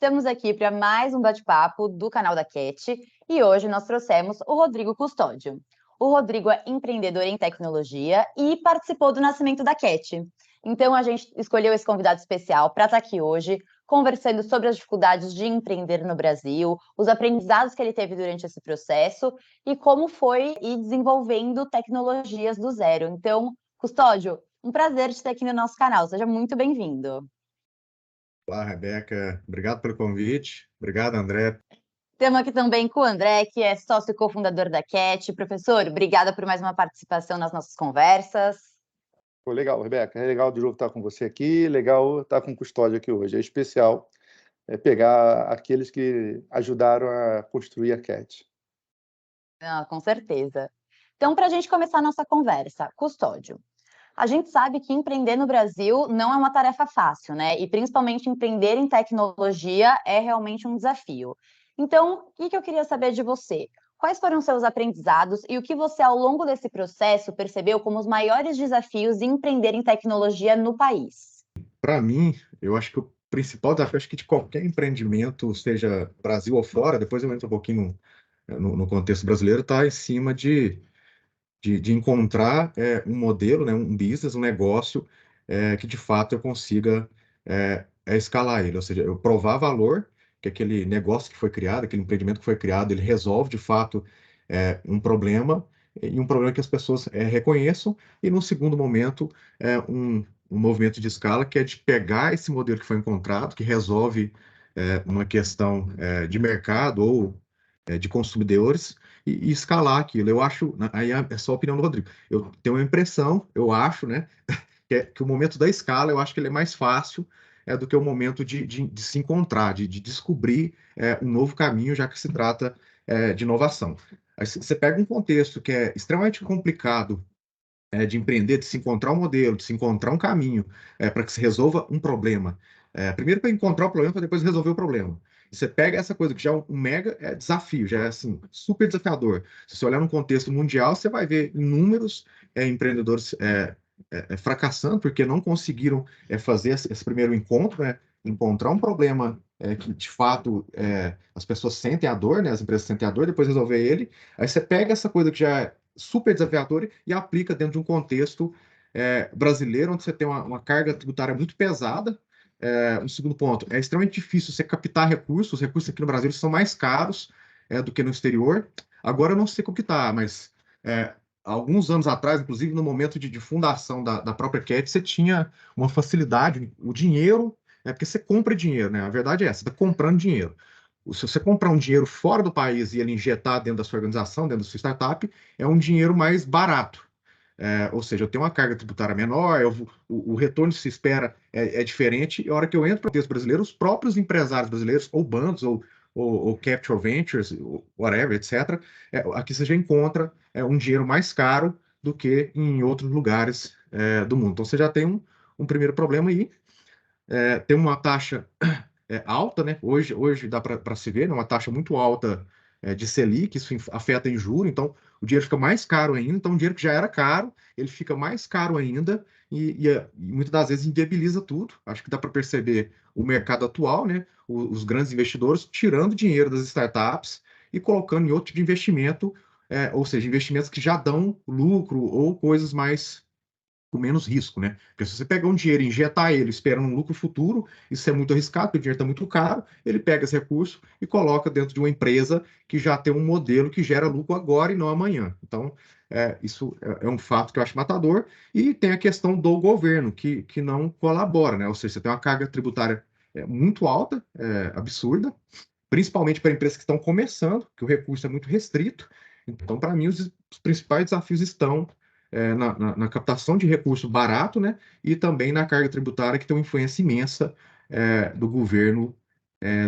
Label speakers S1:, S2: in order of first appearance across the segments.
S1: Estamos aqui para mais um bate-papo do canal da Cat e hoje nós trouxemos o Rodrigo Custódio. O Rodrigo é empreendedor em tecnologia e participou do nascimento da Cat. Então a gente escolheu esse convidado especial para estar aqui hoje, conversando sobre as dificuldades de empreender no Brasil, os aprendizados que ele teve durante esse processo e como foi ir desenvolvendo tecnologias do zero. Então, Custódio, um prazer te ter aqui no nosso canal. Seja muito bem-vindo.
S2: Olá, Rebeca. Obrigado pelo convite. Obrigado, André.
S1: Estamos aqui também com o André, que é sócio e cofundador da Cat. Professor, obrigada por mais uma participação nas nossas conversas.
S3: Pô, legal, Rebeca. É legal de novo estar com você aqui, legal estar com o Custódio aqui hoje. É especial pegar aqueles que ajudaram a construir a CAT.
S1: Ah, com certeza. Então, para a gente começar a nossa conversa, Custódio, a gente sabe que empreender no Brasil não é uma tarefa fácil, né? E principalmente empreender em tecnologia é realmente um desafio. Então, o que eu queria saber de você? Quais foram os seus aprendizados e o que você, ao longo desse processo, percebeu como os maiores desafios de empreender em tecnologia no país?
S2: Para mim, eu acho que o principal desafio, acho que de qualquer empreendimento, seja Brasil ou fora, depois eu entro um pouquinho no contexto brasileiro, está em cima de encontrar um modelo, né, um business, um negócio que de fato eu consiga escalar ele, ou seja, eu provar valor, que aquele negócio que foi criado, aquele empreendimento que foi criado, ele resolve de fato um problema, e um problema que as pessoas reconheçam, e no segundo momento, um movimento de escala, que é de pegar esse modelo que foi encontrado, que resolve uma questão de mercado ou de consumidores, e escalar aquilo. Eu acho, aí é só a opinião do Rodrigo, eu tenho uma impressão, eu acho, né, que o momento da escala, eu acho que ele é mais fácil do que o momento de se encontrar, de descobrir um novo caminho, já que se trata de inovação. Aí você pega um contexto que é extremamente complicado de empreender, de se encontrar um modelo, de se encontrar um caminho para que se resolva um problema. Primeiro para encontrar o problema, para depois resolver o problema. E você pega essa coisa que já é um mega desafio, já é assim, super desafiador. Se você olhar no contexto mundial, você vai ver inúmeros empreendedores fracassando porque não conseguiram fazer esse primeiro encontro, né? Encontrar um problema que de fato as pessoas sentem a dor, né? As empresas sentem a dor, depois resolver ele. Aí você pega essa coisa que já é super desafiador e aplica dentro de um contexto brasileiro, onde você tem uma carga tributária muito pesada. Um segundo ponto, é extremamente difícil você captar recursos. Os recursos aqui no Brasil são mais caros do que no exterior. Agora eu não sei como que está, mas alguns anos atrás, inclusive no momento de fundação da própria CAT, você tinha uma facilidade, o dinheiro, porque você compra dinheiro, né? A verdade é essa, você está comprando dinheiro. Se você comprar um dinheiro fora do país e ele injetar dentro da sua organização, dentro da sua startup, é um dinheiro mais barato. Ou seja, eu tenho uma carga tributária menor, o retorno que se espera é diferente, e a hora que eu entro para o contexto brasileiro, os próprios empresários brasileiros, ou bancos, ou Capital Ventures, ou whatever, etc., aqui você já encontra um dinheiro mais caro do que em outros lugares do mundo. Então você já tem um primeiro problema aí, tem uma taxa alta, né? Hoje dá para se ver, né? Uma taxa muito alta de Selic, isso afeta em juros, então o dinheiro fica mais caro ainda, então o dinheiro que já era caro, ele fica mais caro ainda e muitas das vezes inviabiliza tudo. Acho que dá para perceber o mercado atual, né? Os grandes investidores tirando dinheiro das startups e colocando em outro tipo de investimento, ou seja, investimentos que já dão lucro ou coisas mais com menos risco, né? Porque se você pegar um dinheiro e injetar ele esperando um lucro futuro, isso é muito arriscado, porque o dinheiro está muito caro, ele pega esse recurso e coloca dentro de uma empresa que já tem um modelo que gera lucro agora e não amanhã. Então, isso é um fato que eu acho matador. E tem a questão do governo, que não colabora, né? Ou seja, você tem uma carga tributária muito alta, absurda, principalmente para empresas que estão começando, que o recurso é muito restrito. Então, para mim, os principais desafios estão na captação de recurso barato, né, e também na carga tributária, que tem uma influência imensa do governo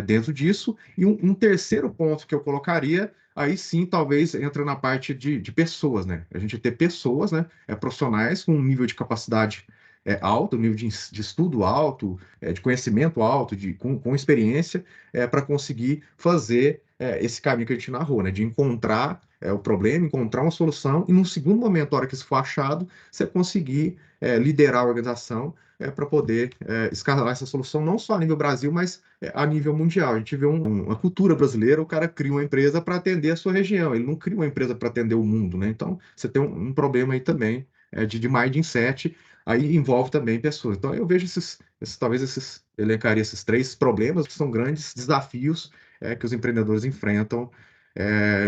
S2: dentro disso. E um terceiro ponto que eu colocaria, aí sim, talvez entra na parte de pessoas, né? A gente ter pessoas, né, profissionais com um nível de capacidade alto, um nível de estudo alto, de conhecimento alto, com experiência, para conseguir fazer esse caminho que a gente narrou, né? De encontrar o problema, encontrar uma solução, e num segundo momento, a hora que isso for achado, você conseguir liderar a organização para poder escalar essa solução, não só a nível Brasil, mas a nível mundial. A gente vê uma cultura brasileira, o cara cria uma empresa para atender a sua região, ele não cria uma empresa para atender o mundo, né? Então, você tem um problema aí também de mindset, aí envolve também pessoas. Então, eu vejo elencaria esses três problemas, que são grandes desafios que os empreendedores enfrentam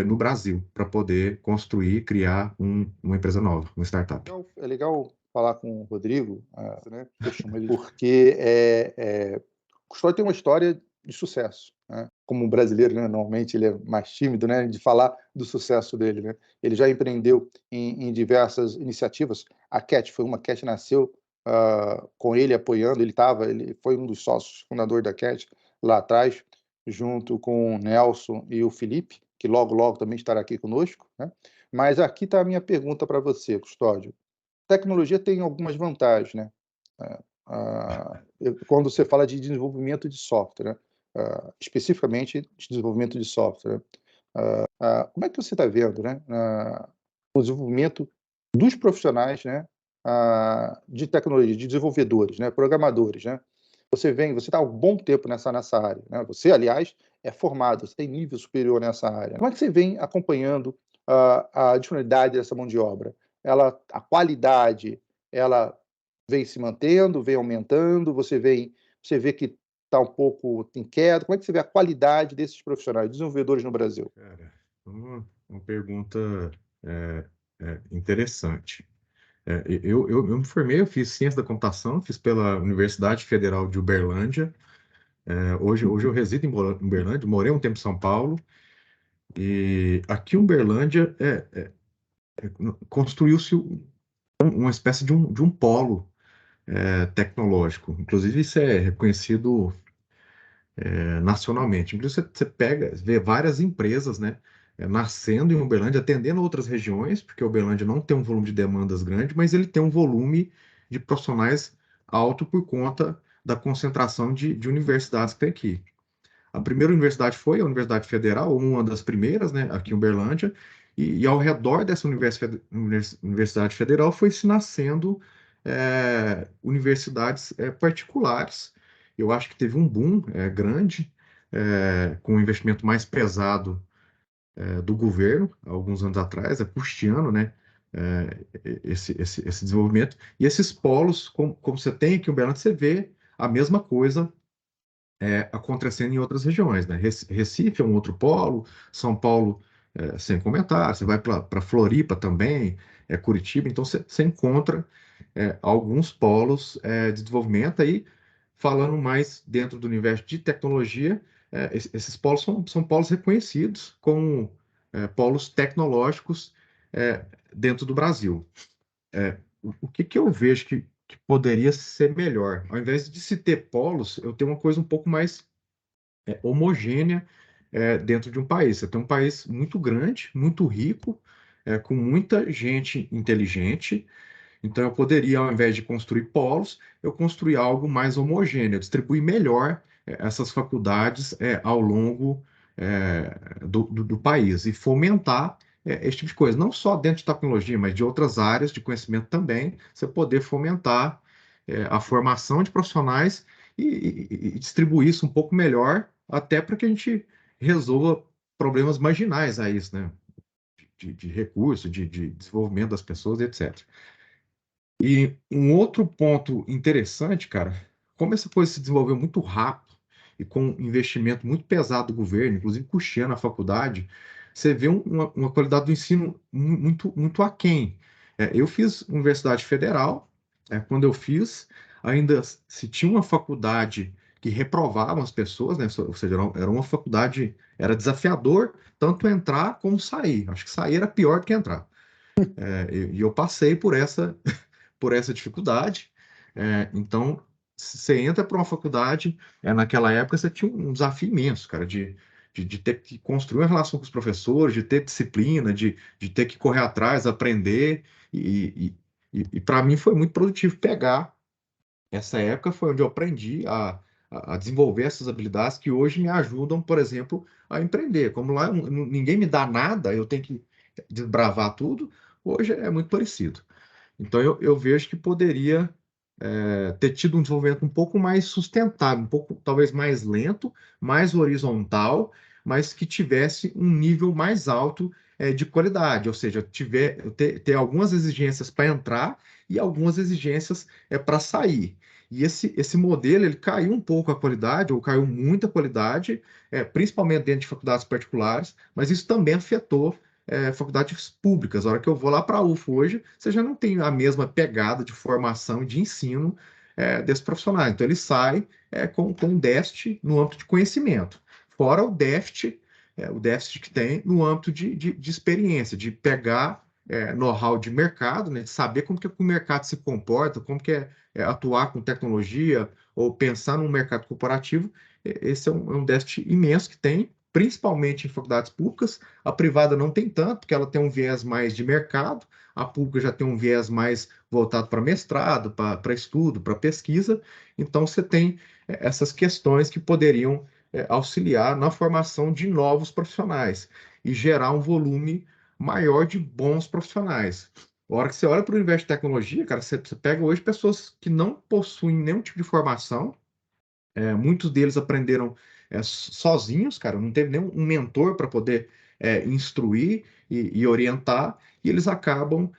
S2: no Brasil, para poder construir, criar uma empresa nova, uma startup.
S3: É legal falar com o Rodrigo, né? Eu chamo ele porque o Custódio tem uma história de sucesso, né? Como brasileiro, né? Normalmente ele é mais tímido, né? De falar do sucesso dele, né? Ele já empreendeu em diversas iniciativas. A Cat foi uma. A Cat nasceu com ele apoiando. Ele foi um dos sócios fundadores da Cat lá atrás, junto com o Nelson e o Felipe, que logo, logo também estará aqui conosco, né? Mas aqui está a minha pergunta para você, Custódio. Tecnologia tem algumas vantagens, né? Quando você fala de desenvolvimento de software, né? Especificamente de desenvolvimento de software, como é que você está vendo, né? O desenvolvimento dos profissionais, né? De tecnologia, de desenvolvedores, né? Programadores, né? Você está há um bom tempo nessa área, né? Você, aliás, é formado, você tem nível superior nessa área. Como é que você vem acompanhando a disponibilidade dessa mão de obra? A qualidade, ela vem se mantendo, vem aumentando? Você vê que está um pouco em queda? Como é que você vê a qualidade desses profissionais, desenvolvedores no Brasil?
S2: Cara, uma pergunta interessante. Eu me formei, eu fiz ciência da computação, fiz pela Universidade Federal de Uberlândia. Hoje eu resido em Uberlândia, morei um tempo em São Paulo, e aqui em Uberlândia construiu-se uma espécie de um polo tecnológico. Inclusive, isso é reconhecido nacionalmente. Inclusive, você vê várias empresas, né, nascendo em Uberlândia, atendendo outras regiões, porque Uberlândia não tem um volume de demandas grande, mas ele tem um volume de profissionais alto por conta da concentração de universidades que tem aqui. A primeira universidade foi a Universidade Federal, uma das primeiras, né, aqui em Uberlândia, e ao redor dessa Universidade Federal foi se nascendo universidades particulares. Eu acho que teve um boom grande, com um investimento mais pesado do governo, há alguns anos atrás, custeando, né, esse desenvolvimento. E esses polos, como você tem aqui em Uberlândia, você vê a mesma coisa acontecendo em outras regiões, né? Recife é um outro polo, São Paulo, sem comentar, você vai para Floripa também, Curitiba, então você encontra alguns polos de desenvolvimento aí, falando mais dentro do universo de tecnologia, esses polos são polos reconhecidos como polos tecnológicos dentro do Brasil. O que eu vejo que poderia ser melhor? Ao invés de se ter polos, eu tenho uma coisa um pouco mais homogênea dentro de um país. Você tem um país muito grande, muito rico, com muita gente inteligente. Então, eu poderia, ao invés de construir polos, eu construir algo mais homogêneo, distribuir melhor essas faculdades ao longo do país e fomentar esse tipo de coisa. Não só dentro de tecnologia, mas de outras áreas de conhecimento também, você poder fomentar a formação de profissionais e distribuir isso um pouco melhor, até para que a gente resolva problemas marginais a isso, né? De recurso, de desenvolvimento das pessoas, etc. E um outro ponto interessante, cara, como essa coisa se desenvolveu muito rápido e com um investimento muito pesado do governo, inclusive custeando a faculdade, você vê uma qualidade do ensino muito, muito aquém. Eu fiz Universidade Federal, quando eu fiz, ainda se tinha uma faculdade que reprovava as pessoas, né? Ou seja, era uma faculdade, era desafiador tanto entrar como sair. Acho que sair era pior do que entrar. E eu passei por essa dificuldade. Então, você entra para uma faculdade, naquela época você tinha um desafio imenso, cara, de ter que construir uma relação com os professores, de ter disciplina, de ter que correr atrás, aprender. E para mim foi muito produtivo pegar essa época, foi onde eu aprendi a desenvolver essas habilidades que hoje me ajudam, por exemplo, a empreender. Como lá ninguém me dá nada, eu tenho que desbravar tudo, hoje é muito parecido. Então, eu vejo que poderia ter tido um desenvolvimento um pouco mais sustentável, um pouco talvez mais lento, mais horizontal, mas que tivesse um nível mais alto de qualidade, ou seja, ter algumas exigências para entrar e algumas exigências para sair. E esse modelo ele caiu um pouco a qualidade, ou caiu muita qualidade, principalmente dentro de faculdades particulares, mas isso também afetou faculdades públicas. A hora que eu vou lá para a UFO hoje, você já não tem a mesma pegada de formação e de ensino desses profissionais. Então, ele sai com um déficit no âmbito de conhecimento, fora o déficit que tem no âmbito de experiência, de pegar know-how de mercado, né, de saber como que o mercado se comporta, como que atuar com tecnologia ou pensar no mercado corporativo. Esse é um déficit imenso que tem, principalmente em faculdades públicas. A privada não tem tanto, porque ela tem um viés mais de mercado, a pública já tem um viés mais voltado para mestrado, para estudo, para pesquisa. Então, você tem essas questões que poderiam auxiliar na formação de novos profissionais e gerar um volume maior de bons profissionais. A hora que você olha para o universo de tecnologia, cara, você pega hoje pessoas que não possuem nenhum tipo de formação, muitos deles aprenderam sozinhos, cara, não teve nenhum mentor para poder instruir e orientar, e eles acabam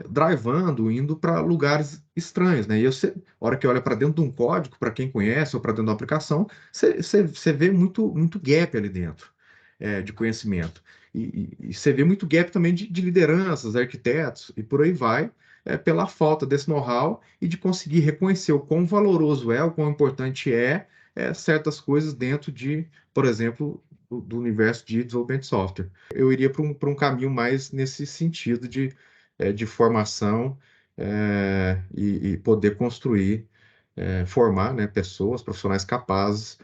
S2: drivando, indo para lugares estranhos, né? A hora que olha para dentro de um código, para quem conhece, ou para dentro de uma aplicação, você vê muito gap ali dentro de conhecimento. E você vê muito gap também de lideranças, arquitetos, e por aí vai, pela falta desse know-how e de conseguir reconhecer o quão valoroso o quão importante certas coisas dentro por exemplo, do universo de desenvolvimento de software. Eu iria para um caminho mais nesse sentido de formação e poder construir, formar, né, pessoas, profissionais capazes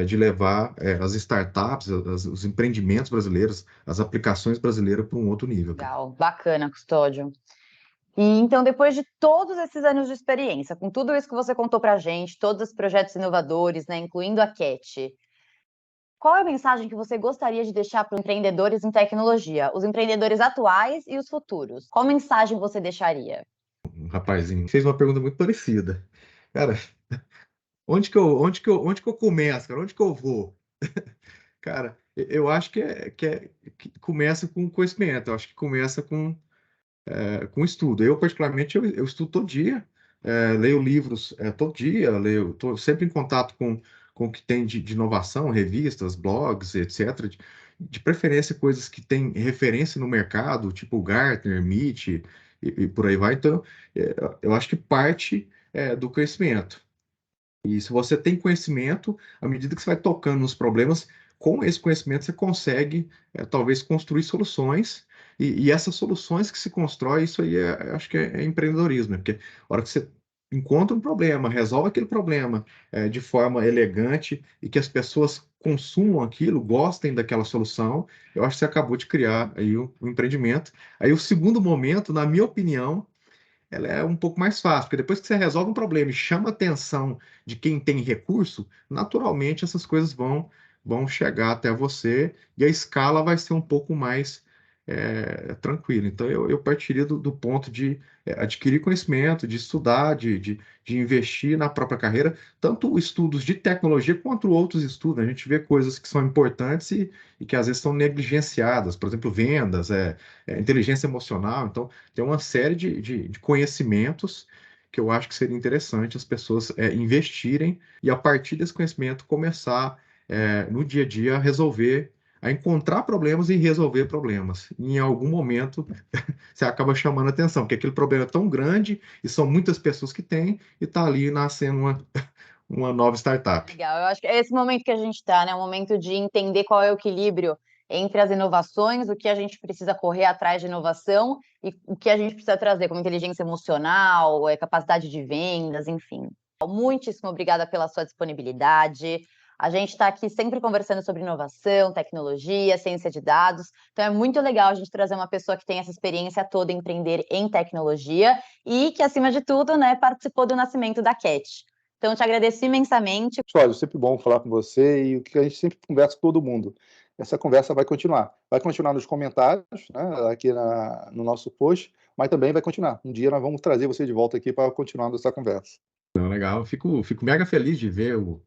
S2: de levar as startups, os empreendimentos brasileiros, as aplicações brasileiras para um outro nível.
S1: Legal, bacana, Custódio. E então, depois de todos esses anos de experiência, com tudo isso que você contou para a gente, todos os projetos inovadores, né, incluindo a Cat, qual é a mensagem que você gostaria de deixar para os empreendedores em tecnologia, os empreendedores atuais e os futuros? Qual mensagem você deixaria?
S2: Um rapazinho fez uma pergunta muito parecida. Cara, onde que eu começo, cara? Onde que eu vou? Cara, eu acho que começa com conhecimento, eu acho que começa com estudo. Eu, particularmente, eu estudo todo dia, leio livros todo dia, estou sempre em contato com o que tem de inovação, revistas, blogs, etc. De preferência, coisas que têm referência no mercado, tipo Gartner, MIT e por aí vai. Então, eu acho que parte do conhecimento. E se você tem conhecimento, à medida que você vai tocando nos problemas, com esse conhecimento você consegue, talvez, construir soluções. E essas soluções que se constrói, isso aí acho que é empreendedorismo, né? Porque a hora que você encontra um problema, resolve aquele problema de forma elegante e que as pessoas consumam aquilo, gostem daquela solução, eu acho que você acabou de criar aí um empreendimento. Aí o segundo momento, na minha opinião, ela é um pouco mais fácil, porque depois que você resolve um problema e chama a atenção de quem tem recurso, naturalmente essas coisas vão chegar até você e a escala vai ser um pouco mais tranquila. Então, eu partiria do ponto de adquirir conhecimento, de estudar, de investir na própria carreira, tanto estudos de tecnologia quanto outros estudos. A gente vê coisas que são importantes e que às vezes são negligenciadas, por exemplo, vendas, inteligência emocional. Então, tem uma série de conhecimentos que eu acho que seria interessante as pessoas investirem e, a partir desse conhecimento, começar no dia a dia a encontrar problemas e resolver problemas. E, em algum momento, você acaba chamando a atenção, porque aquele problema é tão grande e são muitas pessoas que têm e está ali nascendo uma nova startup.
S1: Legal, eu acho que é esse momento que a gente está, né? O momento de entender qual é o equilíbrio entre as inovações, o que a gente precisa correr atrás de inovação e o que a gente precisa trazer, como inteligência emocional, capacidade de vendas, enfim. Muitíssimo obrigada pela sua disponibilidade. A gente está aqui sempre conversando sobre inovação, tecnologia, ciência de dados. Então é muito legal a gente trazer uma pessoa que tem essa experiência toda em empreender em tecnologia e que, acima de tudo, né, participou do nascimento da Cat. Então, eu te agradeço imensamente.
S3: Olha, sempre bom falar com você e o que a gente sempre conversa com todo mundo. essa conversa vai continuar. Vai continuar nos comentários, né, aqui no nosso post, mas também vai continuar. Um dia nós vamos trazer você de volta aqui para continuar essa conversa.
S2: Então, legal. Fico mega feliz de ver o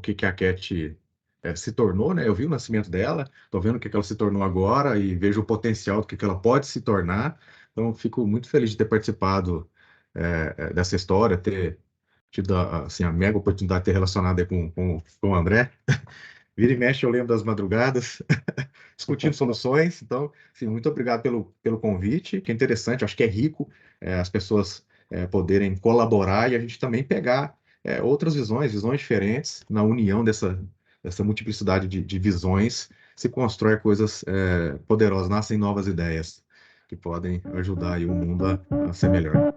S2: que a Cat se tornou, né? Eu vi o nascimento dela, estou vendo o que ela se tornou agora e vejo o potencial do que ela pode se tornar. Então, fico muito feliz de ter participado dessa história, ter tido assim, a mega oportunidade de ter relacionado aí com o André. Vira e mexe, eu lembro das madrugadas, discutindo soluções. Então, assim, muito obrigado pelo convite, que é interessante, acho que é rico as pessoas poderem colaborar e a gente também pegar outras visões diferentes. Na união dessa multiplicidade de visões, se constrói coisas poderosas, nascem novas ideias que podem ajudar aí o mundo a ser melhor.